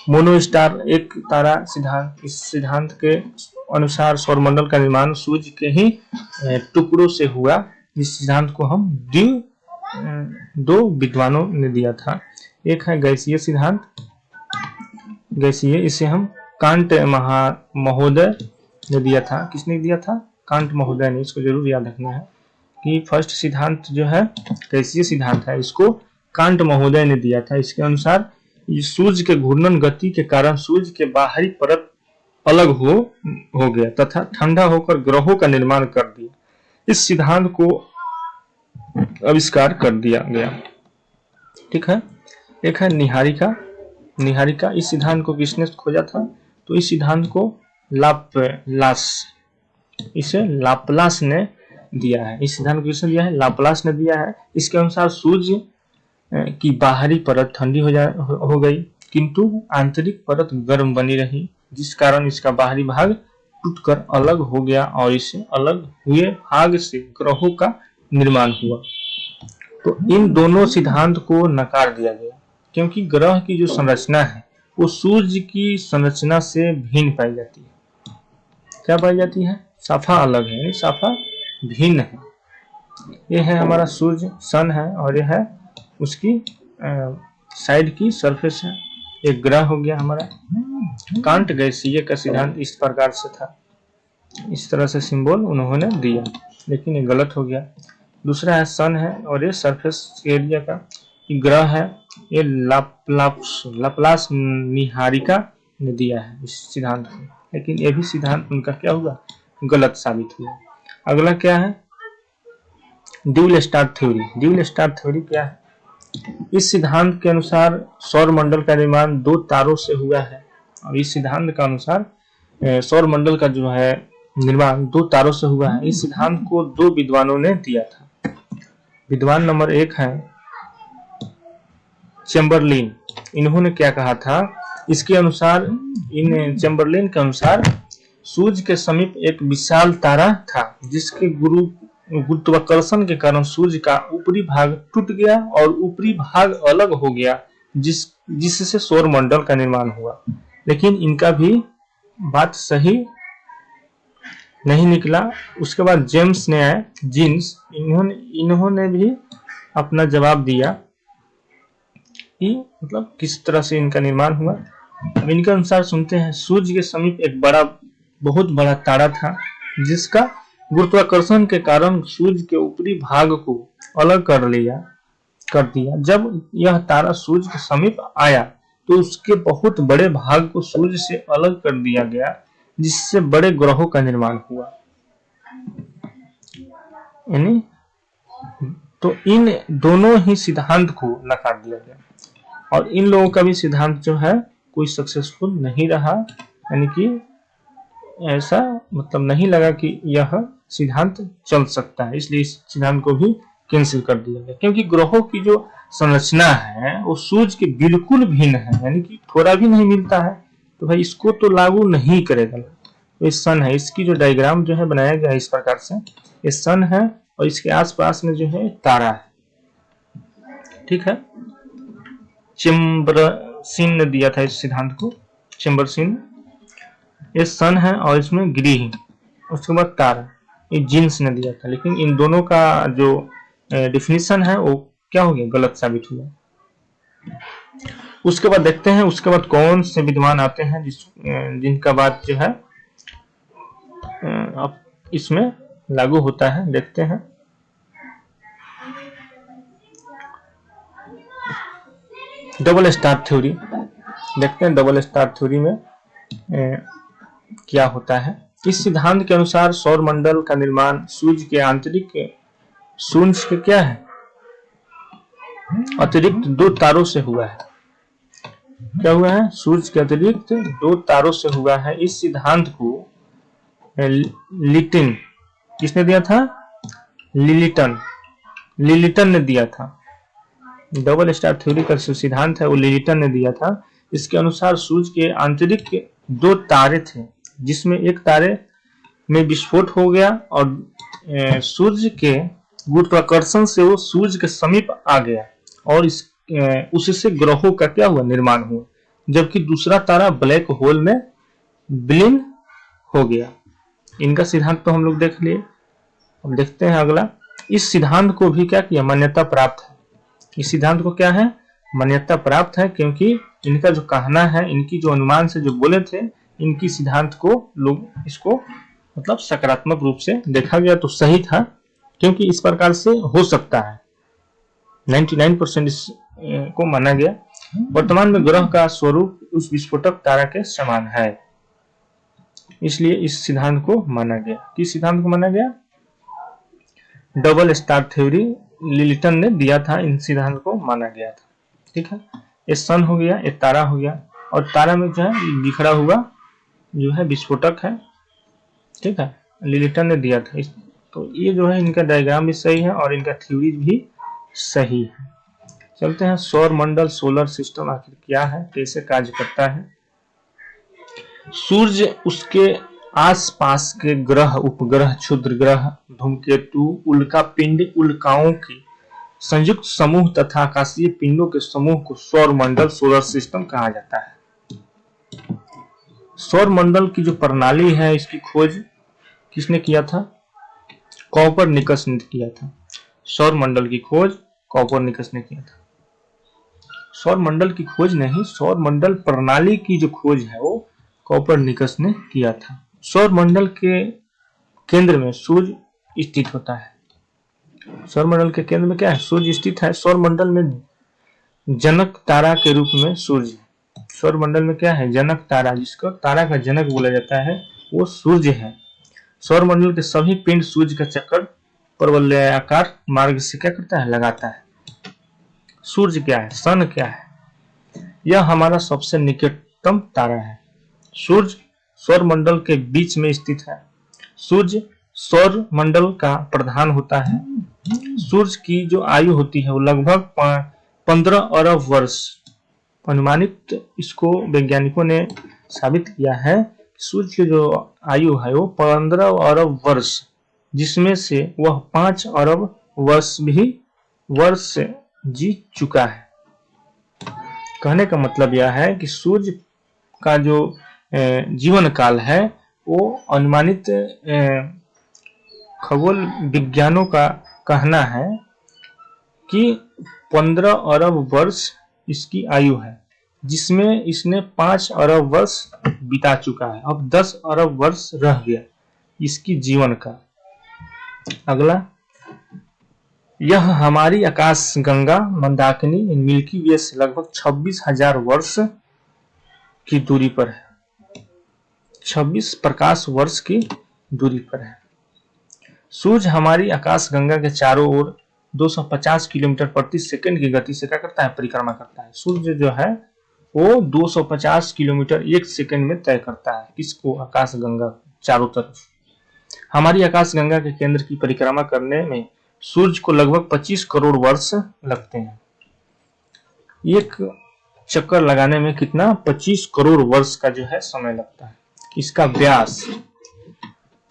मोनो स्टार एक तारा सिद्धांत। इस सिद्धांत के अनुसार सौर मंडल का निर्माण सूर्य के ही टुकड़ों से हुआ। इस सिद्धांत को हम दो विद्वानों ने दिया था। एक है गैसीय सिद्धांत, गैसीय, इसे हम कांट महोदय ने दिया था। किसने दिया था? कांट महोदय ने। इसको जरूर याद रखना है कि फर्स्ट सिद्धांत जो है कैसीय सिद्धांत है, इसको कांट महोदय ने दिया था। इसके अनुसार सूर्य के घूर्णन गति के कारण सूर्य के बाहरी परत अलग हो गया तथा ठंडा होकर ग्रहों का निर्माण कर दिया। इस सिद्धांत को आविष्कार कर दिया गया। ठीक है। एक है निहारिका। निहारिका, इस सिद्धांत को किसने खोजा था? तो इस सिद्धांत को इसे लाप्लास ने दिया है। इस सिद्धांत को किसने दिया है? लाप्लास ने दिया है। इसके अनुसार सूर्य की बाहरी परत ठंडी हो गई किंतु आंतरिक परत गर्म बनी रही, जिस कारण इसका बाहरी भाग टूटकर अलग हो गया और इससे अलग हुए भाग से ग्रहों का निर्माण हुआ। तो इन दोनों सिद्धांत को नकार दिया गया क्योंकि ग्रह की जो संरचना है वो सूर्य की संरचना से भिन्न पाई जाती है। क्या पाई जाती है? साफा अलग है, साफा भिन्न है। ये है हमारा सूर्य, सन है, और यह है उसकी साइड की सरफेस है। एक ग्रह हो गया हमारा। कांट गैसीय का सिद्धांत इस प्रकार से था, इस तरह से सिंबल उन्होंने दिया, लेकिन ये गलत हो गया। दूसरा है सन है और ये सरफेस एरिया का ग्रह है। ये लाप्लास निहारिका ने दिया है इस सिद्धांत को, लेकिन ये भी सिद्धांत उनका क्या हुआ? गलत साबित हुआ। अगला क्या है? Dual star theory. Dual star theory क्या है? इस सिद्धांत के अनुसार सौर मंडल का निर्माण दो तारों से हुआ है। और इस सिद्धांत के अनुसार सौर मंडल का जो है निर्माण दो तारों से हुआ है। इस सिद्धांत को दो विद्वानों ने दिया था। विद्वान नंबर 1 है चैम्बरलिन। इन्होंने क्या कहा था? इसके अनुसार, इन चैम्बरलिन के अनुसार सूर्य के समीप एक विशाल तारा था जिसके गुरुत्वाकर्षण के कारण सूर्य का ऊपरी भाग टूट गया और ऊपरी भाग अलग हो गया, जिससे सौर मंडल का निर्माण हुआ। लेकिन इनका भी बात सही नहीं निकला। उसके बाद जेम्स ने आए, जीन्स, इन्होंने भी अपना जवाब दिया कि मतलब किस तरह से इनका निर्माण हुआ। अब इनके अनुसार सुनते हैं, सूर्य के समीप एक बहुत बड़ा तारा था जिसका गुरुत्वाकर्षण के कारण सूर्य के ऊपरी भाग को अलग कर दिया। जब यह तारा सूर्य के समीप आया तो उसके बहुत बड़े भाग को सूर्य से अलग कर दिया गया, जिससे बड़े ग्रहों का निर्माण हुआ। यानी तो इन दोनों ही सिद्धांत को नकार दिया गया और इन लोगों का भी सिद्धांत जो है कोई सक्सेसफुल नहीं रहा। यानी कि ऐसा मतलब नहीं लगा कि यह सिद्धांत चल सकता है, इसलिए इस सिद्धांत को भी कैंसिल कर दिया गया। क्योंकि ग्रहों की जो संरचना है वो सूर्य के बिल्कुल भिन्न है, यानी कि थोड़ा भी नहीं मिलता है, तो भाई इसको तो लागू नहीं करेगा। तो ये सन है, इसकी जो डायग्राम जो है बनाया गया है इस प्रकार से, ये सन है और इसके आसपास में जो है तारा है। ठीक है। चैम्बरसिन ने दिया था इस सिद्धांत को, चैम्बरसिन। ये सन है और इसमें ग्रीह, उसके बाद तारा, ये जीन्स ने दिया था। लेकिन इन दोनों का जो डिफिनीशन है वो क्या हो गया? गलत साबित हुआ। उसके बाद देखते हैं उसके बाद कौन से विद्वान आते हैं जिनका बात जो है अब इसमें लागू होता है। देखते हैं। Double star theory. देखते हैं डबल स्टार थ्योरी में क्या होता है। इस सिद्धांत के अनुसार सौर मंडल का निर्माण सूर्य के क्या है? अतिरिक्त दो तारों से हुआ है। क्या हुआ है? सूर्य के अतिरिक्त दो तारों से हुआ है। इस सिद्धांत को लिटिन, किसने दिया था? लिलिटन ने दिया था। डबल स्टार थ्योरी का जो सिद्धांत है वो लिलिटन ने दिया था। इसके अनुसार सूर्य के आंतरिक दो तारे थे, जिसमें एक तारे में विस्फोट हो गया और सूर्य के गुरुत्वाकर्षण से वो सूर्य के समीप आ गया और उससे ग्रहों का क्या हुआ? निर्माण हुआ। जबकि दूसरा तारा ब्लैक होल में विलीन हो गया। इनका सिद्धांत तो हम लोग देख लिए। अब देखते हैं अगला। इस सिद्धांत को भी क्या किया? मान्यता प्राप्त है। इस सिद्धांत को क्या है? मान्यता प्राप्त है, क्योंकि इनका जो कहना है, इनकी जो अनुमान से जो बोले थे इनकी सिद्धांत को लोग इसको मतलब सकारात्मक रूप से देखा गया तो सही था, क्योंकि इस प्रकार से हो सकता है। 99% इसको माना गया। वर्तमान में ग्रह का स्वरूप उस विस्फोटक तारा के समान है, इसलिए इस सिद्धांत को माना गया। किस सिद्धांत को माना गया? डबल स्टार थ्योरी लिलिटन ने दिया था, इन सिद्धांत को माना गया था। ठीक है, ये सन हो गया, ये तारा हो गया, और तारा में जो है बिखरा हुआ जो है विस्फोटक है। ठीक है, लिलिटन ने दिया था। तो ये जो है इनका डायग्राम भी सही है और इनका थ्योरी भी सही है। चलते हैं सौर मंडल, सोलर सिस्टम आखिर क्या है, कैसे कार्य करता है। सूर्य, उसके आसपास के ग्रह, उपग्रह, क्षुद्र ग्रह, धूमकेतु, उल्का पिंड, उल्काओं की संयुक्त समूह तथा आकाशीय पिंडों के समूह को सौर मंडल, सोलर सिस्टम कहा जाता है। सौर मंडल की जो प्रणाली है, इसकी खोज किसने किया था? कॉपरनिकस ने किया था। सौर मंडल की खोज कॉपरनिकस ने किया था। सौर मंडल की खोज नहीं, सौर मंडल प्रणाली की जो खोज है वो कॉपरनिकस ने किया था। सौर मंडल के केंद्र में सूर्य स्थित होता है। सौर मंडल के केंद्र में क्या है? सूर्य स्थित है। सौर मंडल में जनक तारा के रूप में सूर्य है। सौर मंडल में क्या है? जनक तारा, जिसको तारा का जनक बोला जाता है, वो सूर्य है। सौर मंडल के सभी पिंड सूर्य का चक्कर परवलयाकार मार्ग से क्या करता है? लगाता है। सूर्य क्या है? सन क्या है? यह हमारा सबसे निकटतम तारा है। सूर्य सौर मंडल के बीच में स्थित है। सूर्य सौर मंडल का प्रधान होता है। सूर्य की जो आयु होती है वो लगभग 15 अरब वर्ष अनुमानित। इसको वैज्ञानिकों ने साबित किया है। सूर्य की जो आयु है वो 15 अरब वर्ष, जिसमें से वह 5 अरब वर्ष जी चुका है। कहने का मतलब यह है कि सूर्य का जो जीवन काल है वो अनुमानित खगोल विज्ञानों का कहना है कि 15 अरब वर्ष इसकी आयु है, जिसमें इसने 5 अरब वर्ष बिता चुका है। अब 10 अरब वर्ष रह गया इसकी जीवन का। अगला, यह हमारी आकाश गंगा मंदाकिनी मिल्की वे से लगभग 26,000 वर्ष की दूरी पर है। 26 प्रकाश वर्ष की दूरी पर है। सूर्य हमारी आकाश गंगा के चारों ओर 250 किलोमीटर प्रति सेकंड की गति से क्या करता है? परिक्रमा करता है। सूर्य जो है वो 250 किलोमीटर एक सेकंड में तय करता है। किसको? आकाश गंगा चारों तरफ। हमारी आकाश गंगा के केंद्र की परिक्रमा करने में सूर्य को लगभग 25 करोड़ वर्ष लगते हैं। एक चक्कर लगाने में कितना? 25 करोड़ वर्ष का जो है समय लगता है। इसका व्यास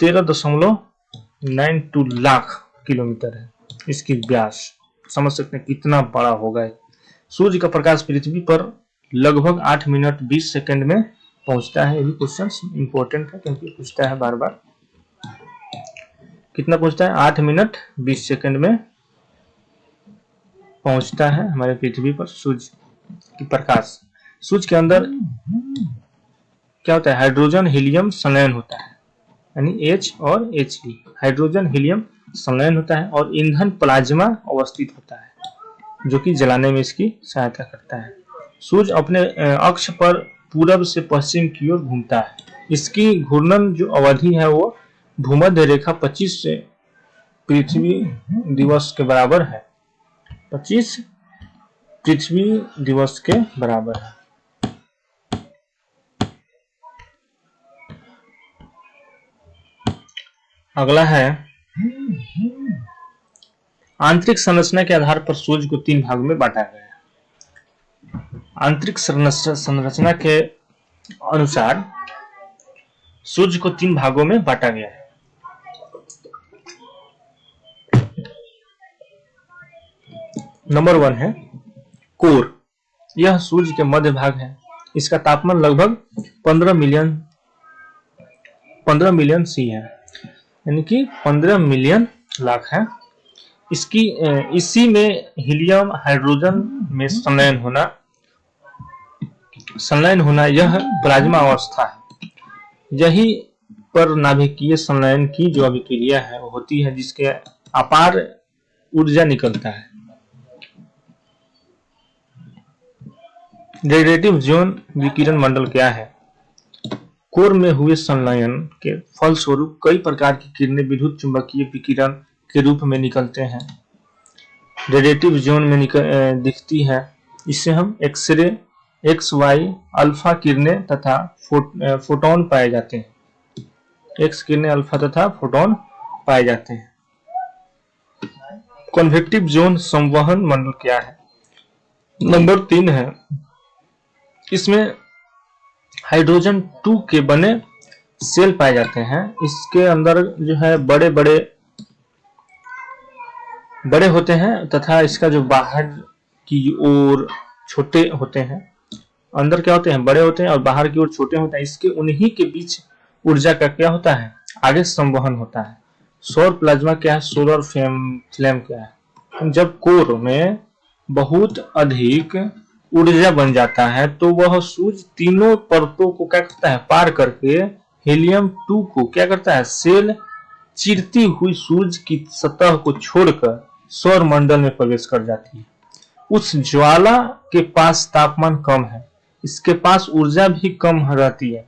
13.92 लाख किलोमीटर है। इसकी व्यास समझ सकते हैं कितना बड़ा होगा। सूर्य का प्रकाश पृथ्वी पर लगभग 8 मिनट 20 सेकंड में पहुंचता है। ये भी क्वेश्चन इंपॉर्टेंट है क्योंकि पूछता है बार बार। कितना पहुंचता है? 8 मिनट 20 सेकंड में पहुंचता है हमारे पृथ्वी पर सूर्य की प्रकाश। सूर्य के अंदर क्या होता है? हाइड्रोजन हीलियम संलयन होता है, यानी H और He। हाइड्रोजन हीलियम संलयन होता है और ईंधन प्लाज्मा अवस्थित होता है, जो कि जलाने में इसकी सहायता करता है। सूर्य अपने अक्ष पर पूरब से पश्चिम की ओर घूमता है। इसकी घूर्णन जो अवधि है वो भूमध्य रेखा 25 से पृथ्वी दिवस के बराबर है। 25 पृथ्वी दिवस के बराबर है। अगला है, आंतरिक संरचना के आधार पर सूर्य को 3 भागों में बांटा गया है। आंतरिक संरचना के अनुसार सूर्य को 3 भागों में बांटा गया है। नंबर 1 है कोर। यह सूर्य के मध्य भाग है। इसका तापमान लगभग 15 मिलियन सी है, यानी कि 15 मिलियन लाख है। इसी में हीलियम हाइड्रोजन में संलयन होना यह प्लाज्मा अवस्था है। यही पर नाभिकीय संलयन की जो अभिक्रिया है वो होती है, जिसके अपार ऊर्जा निकलता है। रेडिएटिव ज़ोन विकिरण मंडल क्या है? कोर में हुए संलयन के फलस्वरूप कई प्रकार की किरणें विद्युत चुंबकीय विकिरण के रूप में निकलते हैं। रेडिएटिव जोन में दिखती है। इससे हम एक्सरे, एक्स वाई, अल्फा किरणें तथा फोटोन पाए जाते हैं। एक्स किरणें, अल्फा तथा फोटोन पाए जाते हैं। कन्वेक्टिव जोन संवहन मंडल क्या है? नंबर 3 है। इसमें हाइड्रोजन 2 के बने सेल पाए जाते हैं। इसके अंदर जो है बड़े होते हैं तथा इसका जो बाहर की ओर छोटे होते हैं। अंदर क्या होते हैं? बड़े होते हैं और बाहर की ओर छोटे होते हैं। इसके उन्हीं के बीच ऊर्जा का क्या होता है? आगे संवहन होता है। सौर प्लाज्मा क्या है? सोलर फ्लेम क्या है? जब कोर में बहुत अधिक ऊर्जा बन जाता है तो वह सूर्य तीनों परतों को क्या करता है? पार करके हीलियम 2 को क्या करता है? सेल चिरती हुई सूर्य की सतह को छोड़कर सौर मंडल में प्रवेश कर जाती है। उस ज्वाला के पास तापमान कम है, इसके पास ऊर्जा भी कम रहती है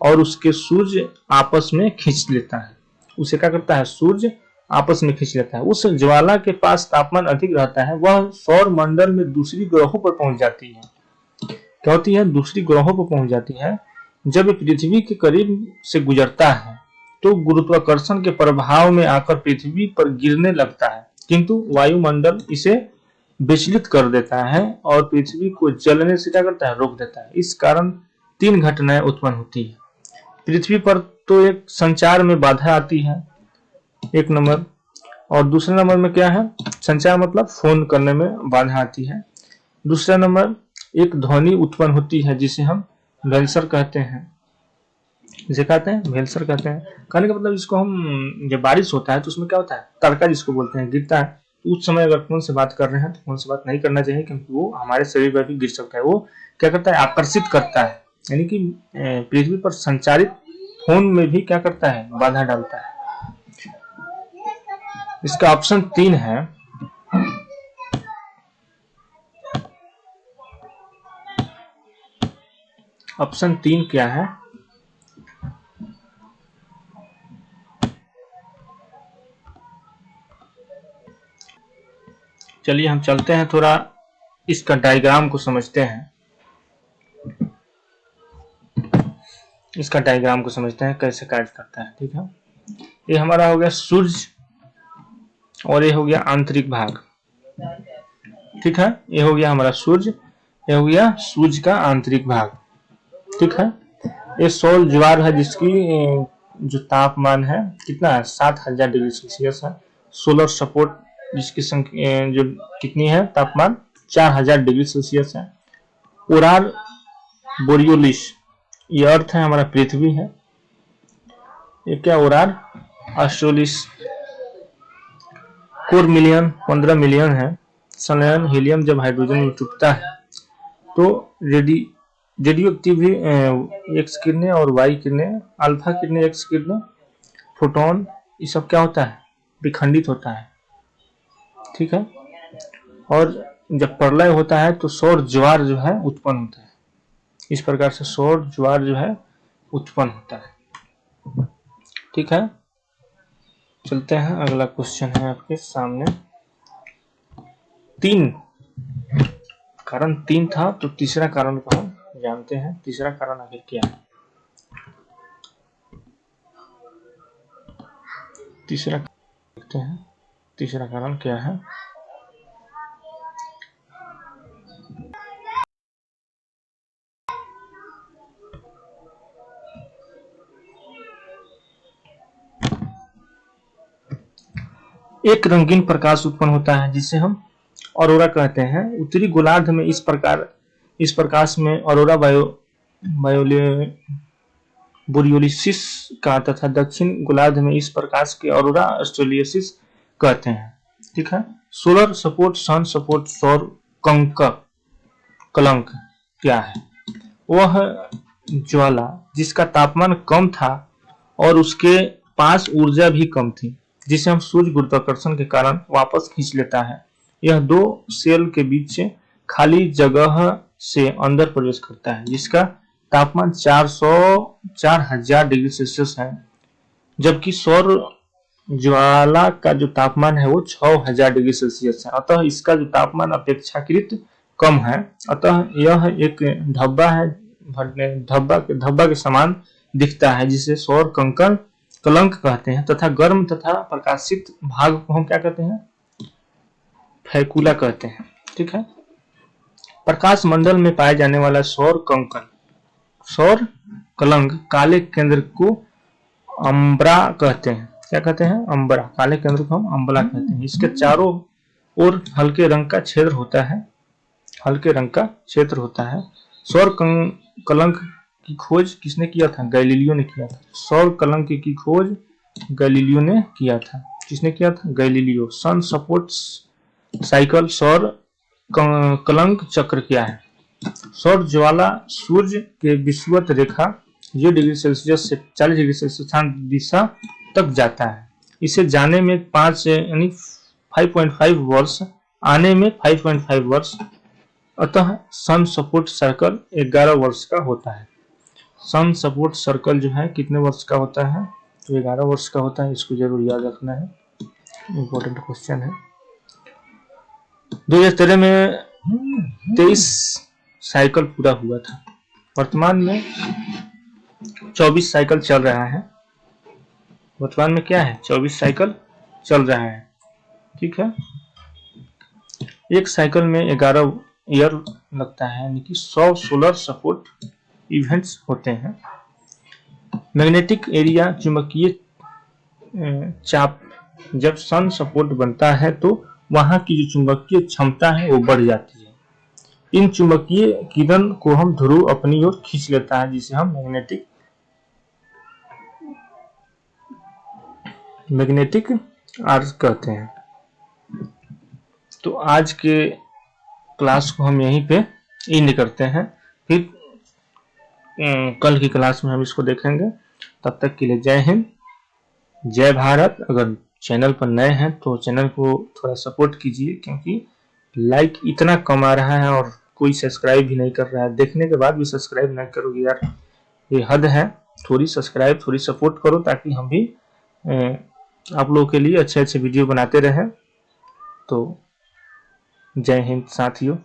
और उसके सूर्य आपस में खींच लेता है। उसे क्या करता है? सूर्य आपस में खींच लेता है। उस ज्वाला के पास तापमान अधिक रहता है, वह सौर मंडल में दूसरी ग्रहों पर पहुंच जाती है। क्या होती है? दूसरी ग्रहों पर पहुंच जाती है। जब पृथ्वी के करीब से गुजरता है तो गुरुत्वाकर्षण के प्रभाव में आकर पृथ्वी पर गिरने लगता है, किंतु वायुमंडल इसे विचलित कर देता है और पृथ्वी को जलने से क्या करता है? रोक देता है। इस कारण 3 घटनाएं उत्पन्न होती है। पृथ्वी पर तो एक संचार में बाधा आती है, एक नंबर, और दूसरे नंबर में क्या है? संचार मतलब फोन करने में बाधा आती है। दूसरा नंबर, एक ध्वनि उत्पन्न होती है जिसे हम वेल्सर कहते हैं। जिसे कहते हैं वेल्सर कहते हैं। कहने का मतलब, इसको हम, जब बारिश होता है तो उसमें क्या होता है? तड़का जिसको बोलते हैं, गिरता है। तो उस समय अगर फोन से बात कर रहे हैं तो फोन से बात नहीं करना चाहिए, क्योंकि वो हमारे शरीर पर भी गिर सकता है। वो क्या करता है? आकर्षित करता है, यानी कि पृथ्वी पर संचारित फोन में भी क्या करता है? बाधा डालता है। इसका ऑप्शन 3 है। ऑप्शन 3 क्या है? चलिए हम चलते हैं, थोड़ा इसका डायग्राम को समझते हैं। इसका डायग्राम को समझते हैं कैसे कार्य करता है। ठीक है, ये हमारा हो गया सूर्य और ये हो गया आंतरिक भाग। ठीक है, ये हो गया हमारा सूर्य, ये हो गया सूर्य का आंतरिक भाग। ठीक है, ये सौर ज्वार है जिसकी जो तापमान है कितना है? 7000 डिग्री सेल्सियस है। सोलर सपोर्ट जिसकी संख्या जो कितनी है? तापमान 4000 डिग्री सेल्सियस है। ओरार बोरियोलिस, ये अर्थ है, हमारा पृथ्वी है। ये क्या? ओरार ऑस्ट्रेलिस। कोर मिलियन 15 मिलियन है। संलयन हीलियम जब हाइड्रोजन में टूटता है तो रेडियो एक्टिव एक्स किरणें और वाई किरणें, अल्फा किरणें, एक्स किरणें, फोटोन, ये सब क्या होता है? विखंडित होता है। ठीक है, और जब प्रलय होता है तो सौर ज्वार जो है उत्पन्न होता है। इस प्रकार से सौर ज्वार जो है उत्पन्न होता है। ठीक है, चलते हैं, अगला क्वेश्चन है आपके सामने। 3 कारण 3 था, तो तीसरा कारण को हम जानते हैं। तीसरा कारण आखिर क्या है? तीसरा देखते हैं, तीसरा कारण क्या है? एक रंगीन प्रकाश उत्पन्न होता है जिसे हम ऑरोरा कहते हैं। उत्तरी गोलार्ध में इस प्रकाश में ऑरोरा बोरियोलिसिस का तथा दक्षिण गोलार्ध में इस प्रकाश के ऑरोरा ऑस्ट्रेलियसिस कहते हैं। ठीक है, सोलर सपोर्ट, सन सपोर्ट, सौर कलंक क्या है? वह ज्वाला जिसका तापमान कम था और उसके पास ऊर्जा भी कम थी, जिसे हम सूर्य गुरुत्वाकर्षण के कारण वापस खींच लेता है, यह दो सेल के बीच खाली जगह से अंदर प्रवेश करता है, जिसका तापमान 4000 डिग्री सेल्सियस है, जबकि सौर ज्वाला का जो तापमान है वो 6000 डिग्री सेल्सियस है। अतः इसका जो तापमान अपेक्षाकृत कम है, अतः यह एक धब्बा है, धब्बा के समान दिखता है, जिसे सौर कंकड़ कलंक कहते हैं, तथा गर्म तथा प्रकाशित भाग को हम क्या कहते हैं, फैकुला कहते हैं। ठीक है। प्रकाश मंडल में पाए जाने वाला सौर कलंक काले केंद्र को अम्बरा कहते हैं। क्या कहते हैं? अम्बरा। काले केंद्र को हम अम्बला कहते हैं। इसके चारों ओर हल्के रंग का क्षेत्र होता है। सौर कलंक की खोज किसने किया था? गैलीलियो ने किया था। सौर कलंक की खोज गैलीलियो ने किया था। किसने किया था? गैलीलियो। सन सपोर्ट साइकिल सौर कलंक चक्र क्या है? सौर ज्वाला सूर्य के विषुवत रेखा 0 डिग्री सेल्सियस से 40 डिग्री सेल्सियस दिशा तक जाता है। इसे जाने में 5.5 वर्ष, आने में 5.5 वर्ष, अतः सन सपोर्ट सर्कल 11 वर्ष का होता है। सन सपोर्ट सर्कल जो है कितने वर्ष का होता है? तो 11 वर्ष का होता है। इसको जरूर याद रखना है, इंपॉर्टेंट क्वेश्चन है। 2013 में 23 साइकिल पूरा हुआ था। वर्तमान में 24 साइकिल चल रहा है। वर्तमान में क्या है? 24 साइकिल चल रहा है। ठीक है। एक साइकिल में 11 ईयर लगता है, यानी कि 100 सोलर सपोर्ट इवेंट्स होते हैं। मैग्नेटिक एरिया, चुंबकीय चाप, जब सन सपोर्ट बनता है तो वहां की जो चुंबकीय क्षमता है वो बढ़ जाती है। इन चुंबकीय किरण को हम ध्रुव अपनी ओर खींच लेता है, जिसे हम मैग्नेटिक आर्क कहते हैं। तो आज के क्लास को हम यहीं पे एंड करते हैं। फिर कल की क्लास में हम इसको देखेंगे। तब तक के लिए जय हिंद, जय भारत। अगर चैनल पर नए हैं तो चैनल को थोड़ा सपोर्ट कीजिए, क्योंकि लाइक इतना कम आ रहा है और कोई सब्सक्राइब भी नहीं कर रहा है। देखने के बाद भी सब्सक्राइब नहीं करोगे यार, ये हद है। थोड़ी सब्सक्राइब, थोड़ी सपोर्ट करो, ताकि हम भी आप लोगों के लिए अच्छे अच्छे वीडियो बनाते रहें। तो जय हिंद साथियों।